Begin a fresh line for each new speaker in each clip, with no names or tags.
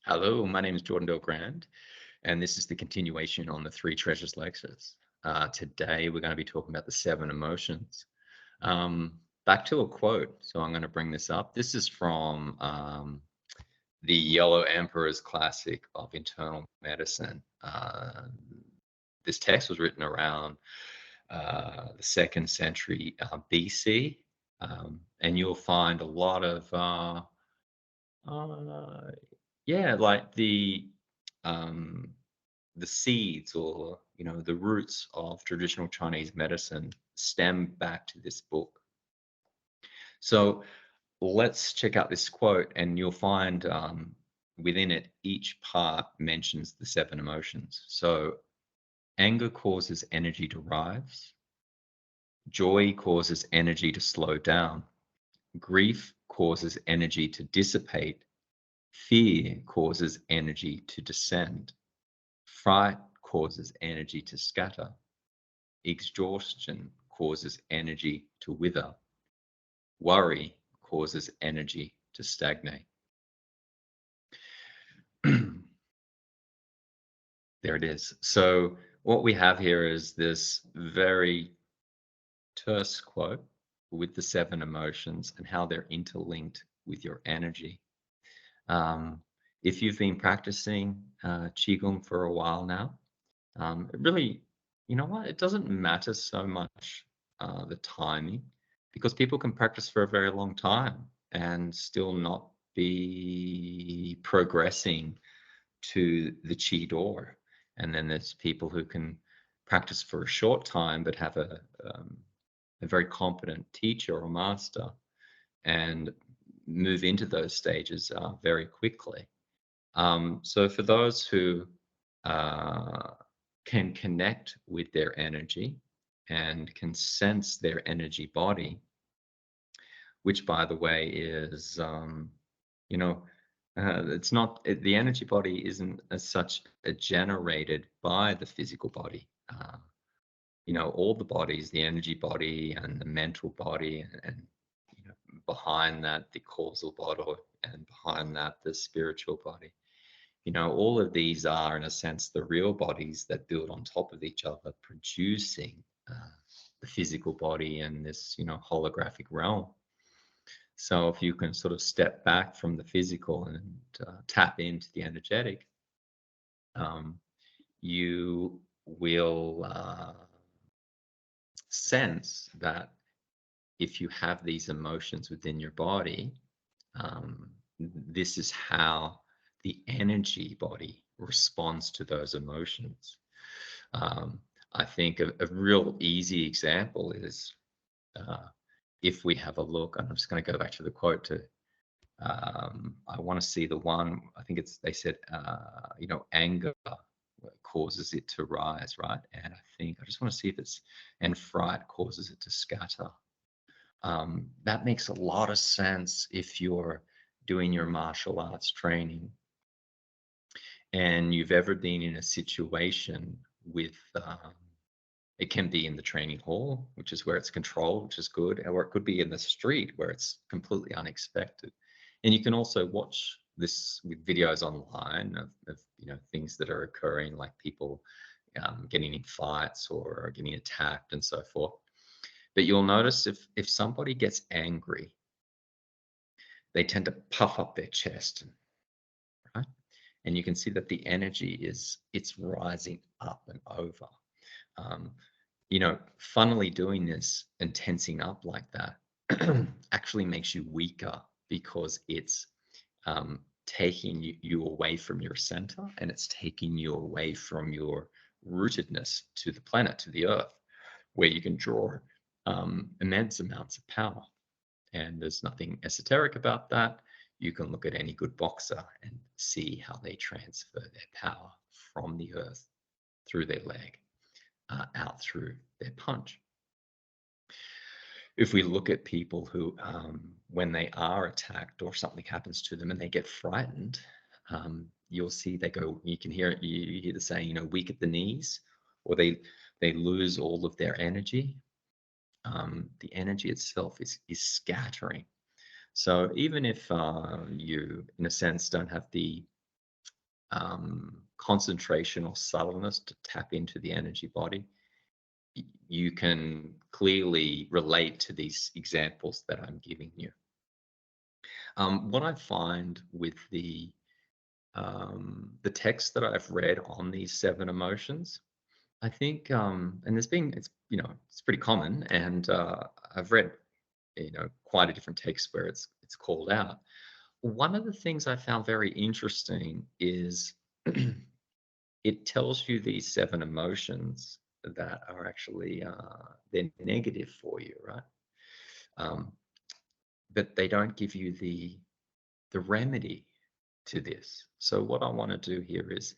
Hello, my name is Jordan Belgrand, and this is the continuation on the Three Treasures lectures. Today, we're going to be talking about the seven emotions. Back to a quote, so I'm going to bring this up. This is from the Yellow Emperor's Classic of Internal Medicine. This text was written around the second century BC, and you'll find a lot of uh, yeah, like um, the seeds or the roots of traditional Chinese medicine stem back to this book. So let's check out this quote, and you'll find within it each part mentions the seven emotions. So anger causes energy to rise, joy causes energy to slow down, grief causes energy to dissipate, fear causes energy to descend. Fright causes energy to scatter. Exhaustion causes energy to wither. Worry causes energy to stagnate. There it is. So what we have here is this very terse quote with the seven emotions and how they're interlinked with your energy. Um, if you've been practicing Qi Gong for a while now, it really, you know what? It doesn't matter so much the timing because people can practice for a very long time and still not be progressing to the Qi door. And then there's people who can practice for a short time but have a very competent teacher or master and move into those stages very quickly. So for those who uh, can connect with their energy and can sense their energy body, which by the way is, you know, it's not, the energy body isn't as such generated by the physical body. All the bodies, the energy body and the mental body, and behind that, the causal body, and behind that, the spiritual body. All of these are, in a sense, the real bodies that build on top of each other, producing the physical body and this, holographic realm. So if you can sort of step back from the physical and tap into the energetic, um, you will sense that if you have these emotions within your body, this is how the energy body responds to those emotions. Um, I think a real easy example is if we have a look, and I'm just going to go back to the quote to, I want to see the one, I think they said, anger causes it to rise, right? And I just want to see if and fright causes it to scatter. That makes a lot of sense if you're doing your martial arts training and you've ever been in a situation with, it can be in the training hall, which is where it's controlled, which is good, or it could be in the street where it's completely unexpected. And you can also watch this with videos online of things that are occurring, like people getting in fights or getting attacked and so forth. But you'll notice if somebody gets angry, they tend to puff up their chest, right? And you can see that the energy it's rising up and over. Um, Funnily doing this and tensing up like that actually makes you weaker because it's taking you away from your center, and it's taking you away from your rootedness to the planet, to the earth, where you can draw immense amounts of power. And there's nothing esoteric about that. You can look at any good boxer and see how they transfer their power from the earth through their leg out through their punch. If we look at people who, when they are attacked or something happens to them and they get frightened, you'll see they go, you can hear it, you hear the saying, weak at the knees, or they lose all of their energy. The energy itself is scattering. So even if you, in a sense, don't have the concentration or subtleness to tap into the energy body, you can clearly relate to these examples that I'm giving you. What I find with the text that I've read on these seven emotions, I think, and it's pretty common, and I've read, quite a different text where it's called out. One of the things I found very interesting is it tells you these seven emotions that are actually they're negative for you, right? Um, but they don't give you the remedy to this. So what I want to do here is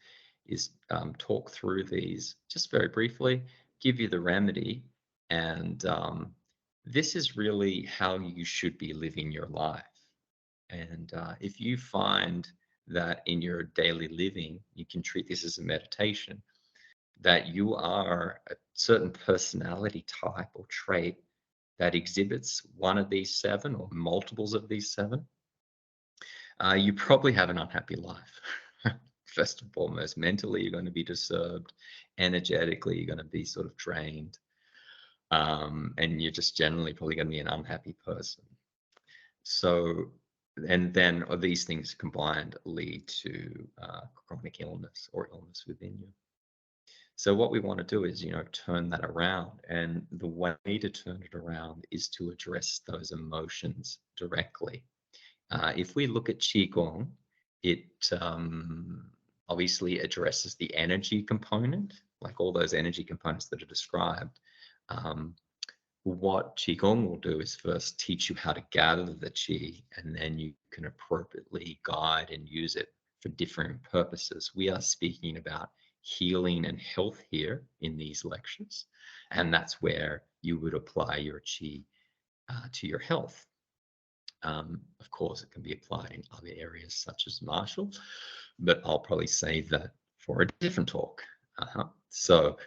talk through these just very briefly, give you the remedy, and this is really how you should be living your life. And if you find that in your daily living, you can treat this as a meditation, that you are a certain personality type or trait that exhibits one of these seven or multiples of these seven, you probably have an unhappy life. First and foremost, mentally, you're going to be disturbed. Energetically, you're going to be sort of drained. And you're just generally probably going to be an unhappy person. So, and then these things combined lead to chronic illness or illness within you. So what we want to do is, turn that around. And the way to turn it around is to address those emotions directly. If we look at Qi Gong, it obviously addresses the energy component, like all those energy components that are described. What Qi Gong will do is first teach you how to gather the Qi, and then you can appropriately guide and use it for different purposes. We are speaking about healing and health here in these lectures, and that's where you would apply your Qi to your health. Of course, it can be applied in other areas such as martial, but I'll probably save that for a different talk. So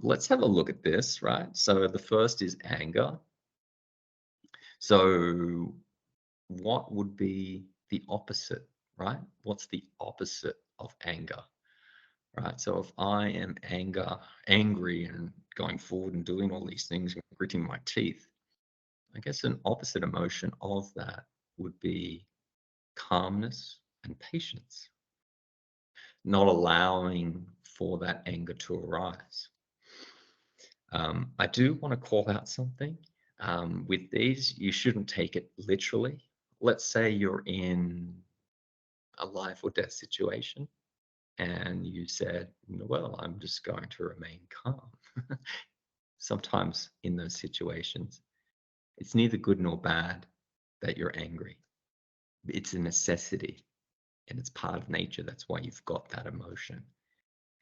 let's have a look at this, right? So the first is anger. So what would be the opposite, right? What's the opposite of anger, right? So if I am angry and going forward and doing all these things and gritting my teeth, I guess an opposite emotion of that would be calmness and patience, not allowing for that anger to arise. I do want to call out something. With these, you shouldn't take it literally. Let's say you're in a life or death situation and you said, well, I'm just going to remain calm. Sometimes in those situations, it's neither good nor bad that you're angry. It's a necessity and it's part of nature. That's why you've got that emotion.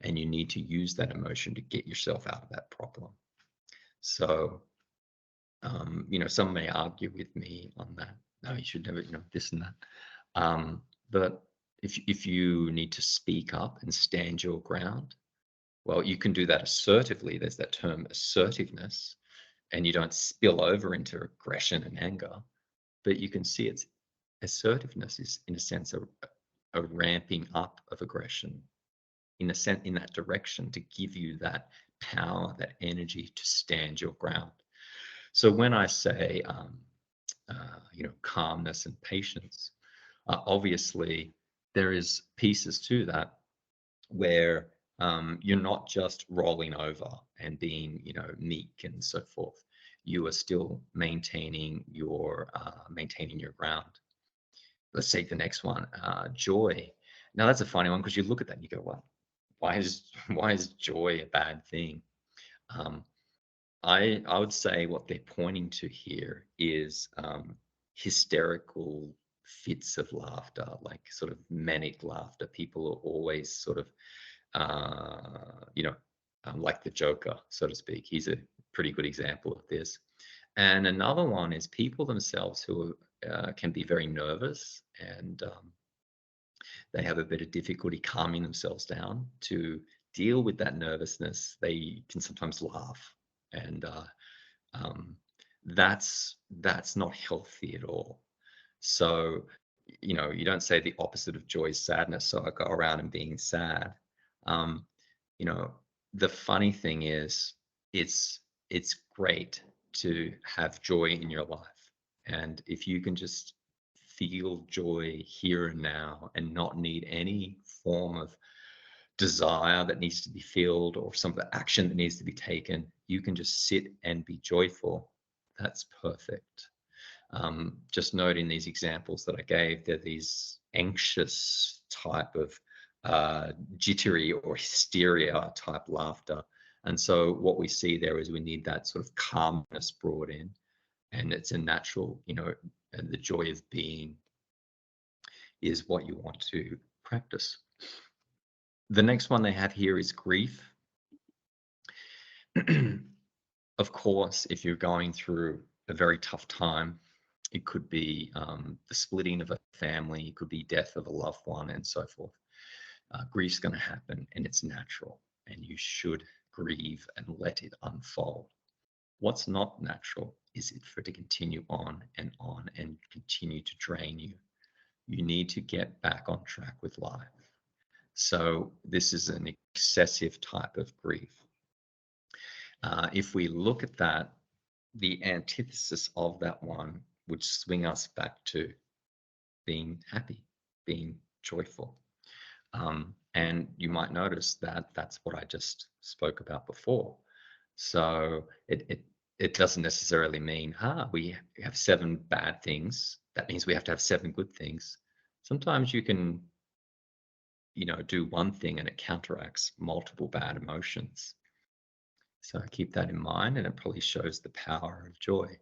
And you need to use that emotion to get yourself out of that problem. So, some may argue with me on that. No, you should never, this and that. But if you need to speak up and stand your ground, well, you can do that assertively. There's that term assertiveness, and you don't spill over into aggression and anger. But you can see it's assertiveness is, in a sense, a ramping up of aggression in that direction to give you that power, that energy to stand your ground. So when I say, calmness and patience, obviously there is pieces to that where you're not just rolling over and being, meek and so forth. You are still maintaining your ground. Let's take the next one, joy. Now that's a funny one because you look at that and you go, well, why is joy a bad thing? I would say what they're pointing to here is hysterical fits of laughter, like sort of manic laughter. People are always sort of, like the Joker, so to speak. He's a pretty good example of this. And another one is people themselves who can be very nervous and they have a bit of difficulty calming themselves down. To deal with that nervousness, they can sometimes laugh, and that's not healthy at all. So you don't say the opposite of joy is sadness, so I go around and being sad. Um, you know, the funny thing is, it's great to have joy in your life. And if you can just feel joy here and now and not need any form of desire that needs to be filled or some action that needs to be taken, you can just sit and be joyful. That's perfect. Just noting these examples that I gave, they're these anxious type of jittery or hysteria type laughter. And so what we see there is we need that sort of calmness brought in, and it's a natural, and the joy of being is what you want to practice. The next one they have here is grief. Of course, if you're going through a very tough time, it could be the splitting of a family, it could be death of a loved one, and so forth. Grief's going to happen, and it's natural, and you should grieve and let it unfold. What's not natural is it for it to continue on and continue to drain you. You need to get back on track with life. So this is an excessive type of grief. If we look at that, the antithesis of that one would swing us back to being happy, being joyful. And you might notice that that's what I just spoke about before. So it doesn't necessarily mean, we have 7 bad things. That means we have to have 7 good things. Sometimes you can, do one thing and it counteracts multiple bad emotions. So keep that in mind, and it probably shows the power of joy.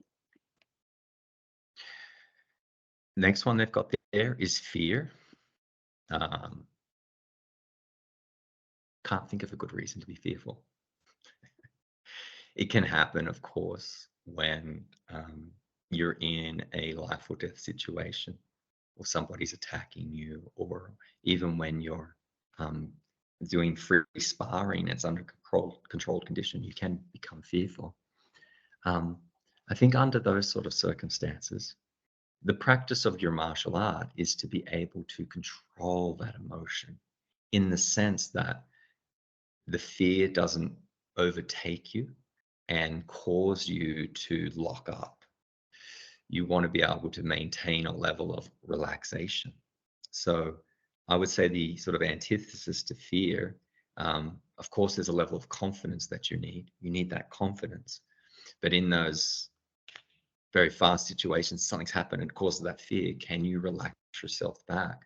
Next one they've got there is fear. Can't think of a good reason to be fearful. It can happen, of course, when you're in a life or death situation, or somebody's attacking you, or even when you're doing free sparring, it's under controlled condition, you can become fearful. I think under those sort of circumstances, the practice of your martial art is to be able to control that emotion, in the sense that the fear doesn't overtake you and cause you to lock up. You want to be able to maintain a level of relaxation. So I would say the sort of antithesis to fear, of course, there's a level of confidence that you need. You need that confidence. But in those very fast situations, something's happened and causes that fear, can you relax yourself back?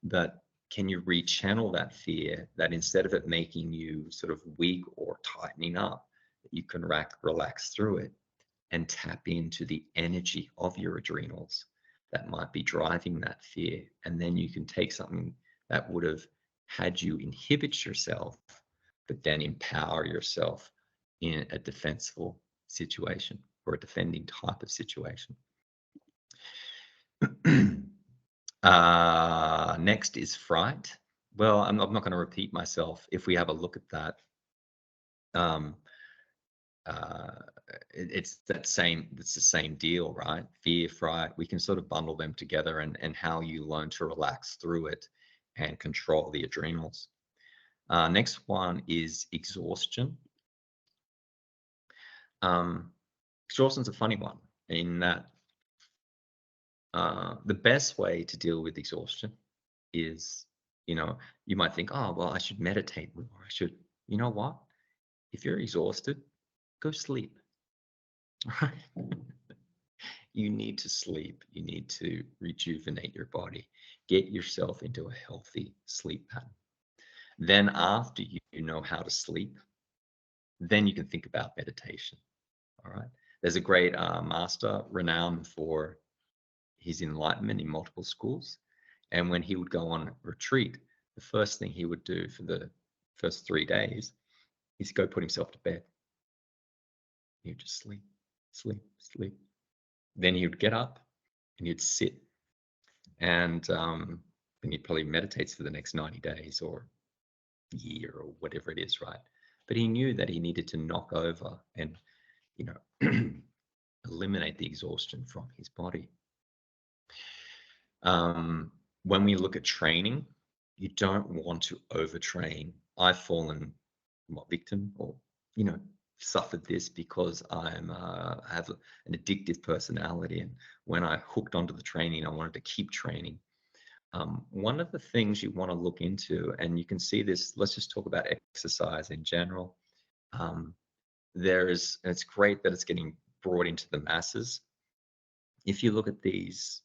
But can you rechannel that fear, that instead of it making you sort of weak or tightening up, you can relax through it and tap into the energy of your adrenals that might be driving that fear. And then you can take something that would have had you inhibit yourself, but then empower yourself in a defensible situation or a defending type of situation. Next is fright. Well, I'm not going to repeat myself. If we have a look at that, it's the same deal, right? Fear, fright, we can sort of bundle them together, and how you learn to relax through it and control the adrenals. Next one is exhaustion. Exhaustion's a funny one in that the best way to deal with exhaustion is, you might think, oh, well, I should meditate more. I should, you know what? If you're exhausted, go sleep. Right? You need to sleep. You need to rejuvenate your body. Get yourself into a healthy sleep pattern. Then after you know how to sleep, then you can think about meditation. All right. There's a great master renowned for his enlightenment in multiple schools. And when he would go on retreat, the first thing he would do for the first 3 days is go put himself to bed. He would just sleep, sleep, sleep. Then he would get up and he'd sit, and then he probably meditates for the next 90 days or year or whatever it is, right? But he knew that he needed to knock over and, eliminate the exhaustion from his body. Um, when we look at training, you don't want to overtrain. I've fallen what victim or you know suffered this because I have an addictive personality, and when I hooked onto the training, I wanted to keep training. One of the things you want to look into, and you can see this. Let's just talk about exercise in general. Um, it's great that it's getting brought into the masses. If you look at these,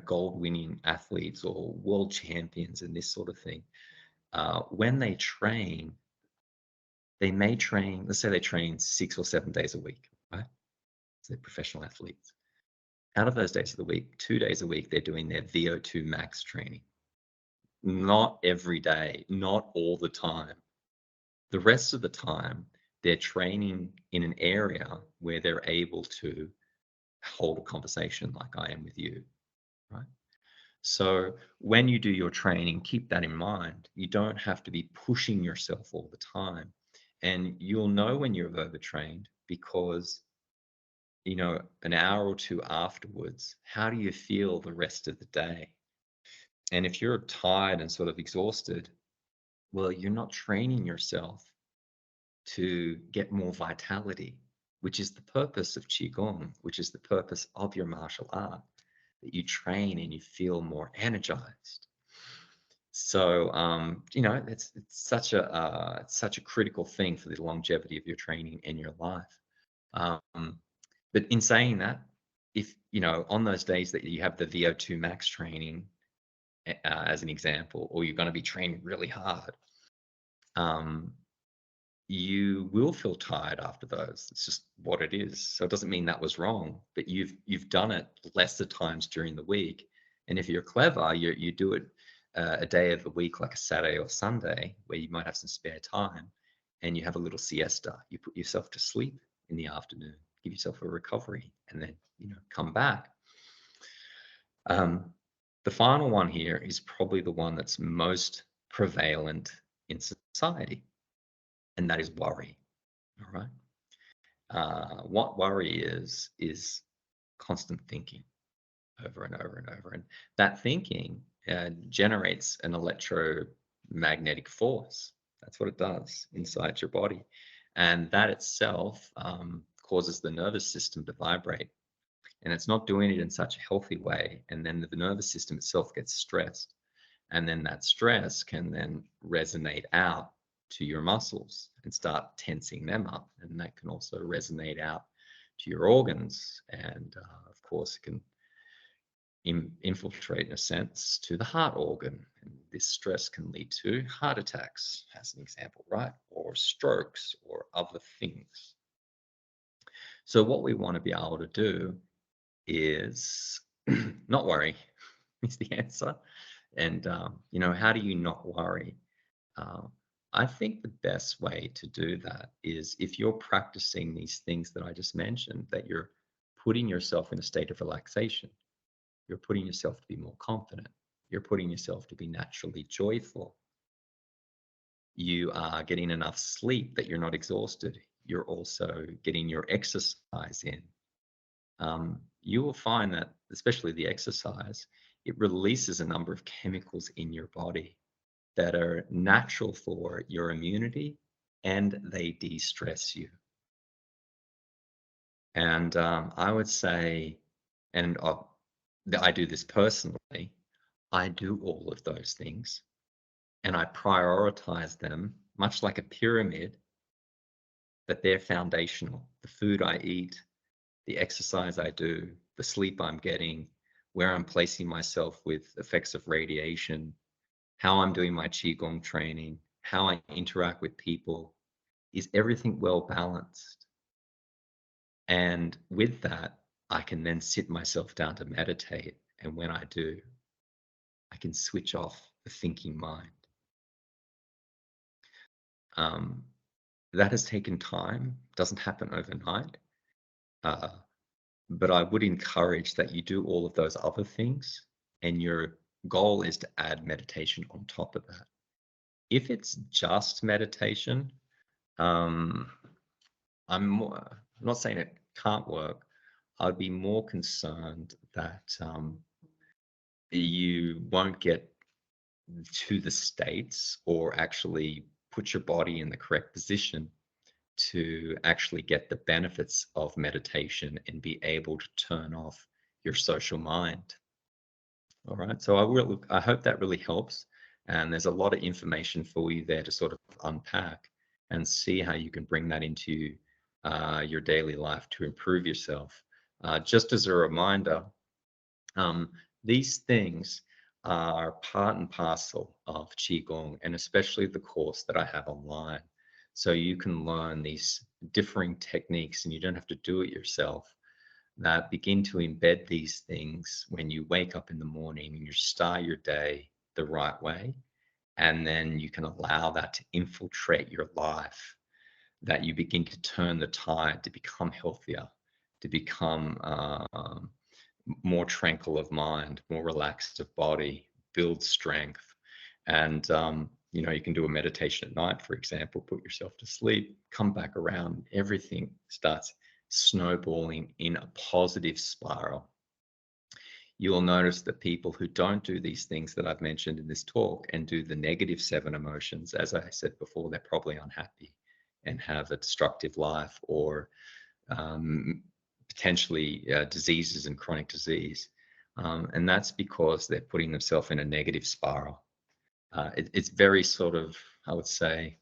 gold-winning athletes or world champions and this sort of thing, when they train, they may train. Let's say they train 6 or 7 days a week, right? So they're professional athletes. Out of those days of the week, 2 days a week, they're doing their VO2 max training. Not every day, not all the time. The rest of the time, they're training in an area where they're able to hold a conversation like I am with you, right? So when you do your training, keep that in mind. You don't have to be pushing yourself all the time. And you'll know when you've overtrained because, an hour or two afterwards, how do you feel the rest of the day? And if you're tired and sort of exhausted, well, you're not training yourself to get more vitality, which is the purpose of Qi Gong, which is the purpose of your martial art, that you train and you feel more energized. So, it's such a critical thing for the longevity of your training in your life. Um, but in saying that, if on those days that you have the VO2 max training, as an example, or you're going to be training really hard, um, you will feel tired after those. It's just what it is. So it doesn't mean that was wrong, but you've done it lesser times during the week. And if you're clever, you do it a day of the week, like a Saturday or Sunday, where you might have some spare time, and you have a little siesta. You put yourself to sleep in the afternoon, give yourself a recovery, and then come back. Um, the final one here is probably the one that's most prevalent in society, and that is worry. All right. What worry is constant thinking over and over and over, and that thinking generates an electromagnetic force. That's what it does inside your body, and that itself causes the nervous system to vibrate, and it's not doing it in such a healthy way. And then the nervous system itself gets stressed, and then that stress can then resonate out to your muscles and start tensing them up. And that can also resonate out to your organs. And of course, it can infiltrate, in a sense, to the heart organ. And this stress can lead to heart attacks, as an example, right? Or strokes or other things. So, what we want to be able to do is not worry, is the answer. And, how do you not worry? Um, I think the best way to do that is if you're practicing these things that I just mentioned, that you're putting yourself in a state of relaxation, you're putting yourself to be more confident, you're putting yourself to be naturally joyful, you are getting enough sleep that you're not exhausted, you're also getting your exercise in. You will find that, especially the exercise, it releases a number of chemicals in your body that are natural for your immunity, and they de-stress you. And I would say, and I do this personally, I do all of those things and I prioritize them much like a pyramid, but they're foundational. The food I eat, the exercise I do, the sleep I'm getting, where I'm placing myself with effects of radiation, how I'm doing my Qigong training, how I interact with people, is everything well balanced? And with that, I can then sit myself down to meditate. And when I do, I can switch off the thinking mind. Um, that has taken time, doesn't happen overnight. Uh, but I would encourage that you do all of those other things, and your goal is to add meditation on top of that. If it's just meditation, um, I'm not saying it can't work. I'd be more concerned that you won't get to the states or actually put your body in the correct position to actually get the benefits of meditation and be able to turn off your social mind. All right. So I hope that really helps. And there's a lot of information for you there to sort of unpack and see how you can bring that into your daily life to improve yourself. Just as a reminder, um, these things are part and parcel of Qi Gong, and especially the course that I have online. So you can learn these differing techniques and you don't have to do it yourself, that begin to embed these things when you wake up in the morning and you start your day the right way. And then you can allow that to infiltrate your life, that you begin to turn the tide to become healthier, to become more tranquil of mind, more relaxed of body, build strength. And, you can do a meditation at night, for example, put yourself to sleep, come back around, everything starts snowballing in a positive spiral. You will notice that people who don't do these things that I've mentioned in this talk and do the negative 7 emotions, as I said before, they're probably unhappy and have a destructive life, or um, potentially diseases and chronic disease. And that's because they're putting themselves in a negative spiral. It's very sort of, I would say,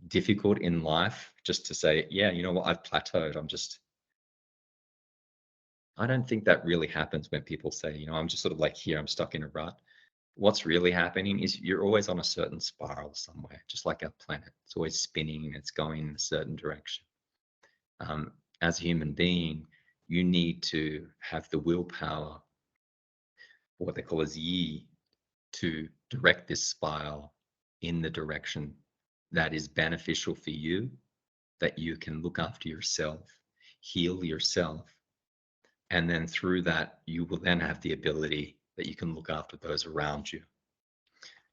difficult in life just to say, yeah, you know what, I've plateaued. I don't think that really happens when people say, I'm just sort of like here, I'm stuck in a rut. What's really happening is you're always on a certain spiral somewhere, just like our planet. It's always spinning and it's going in a certain direction. As a human being, you need to have the willpower, or what they call as yi, to direct this spiral in the direction that is beneficial for you, that you can look after yourself, heal yourself, and then through that, you will then have the ability that you can look after those around you.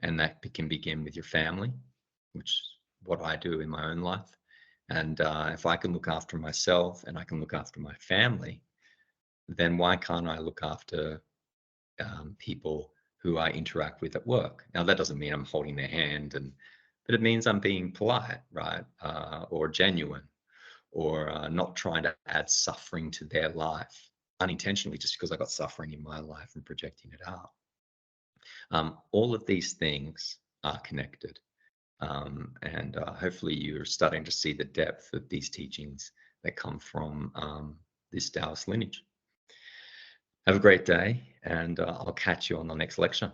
And that can begin with your family, which is what I do in my own life. And if I can look after myself and I can look after my family, then why can't I look after people who I interact with at work? Now, that doesn't mean I'm holding their hand, but it means I'm being polite, right? Or genuine, or not trying to add suffering to their life unintentionally just because I got suffering in my life and projecting it out. All of these things are connected. And hopefully you're starting to see the depth of these teachings that come from this Taoist lineage. Have a great day, and I'll catch you on the next lecture.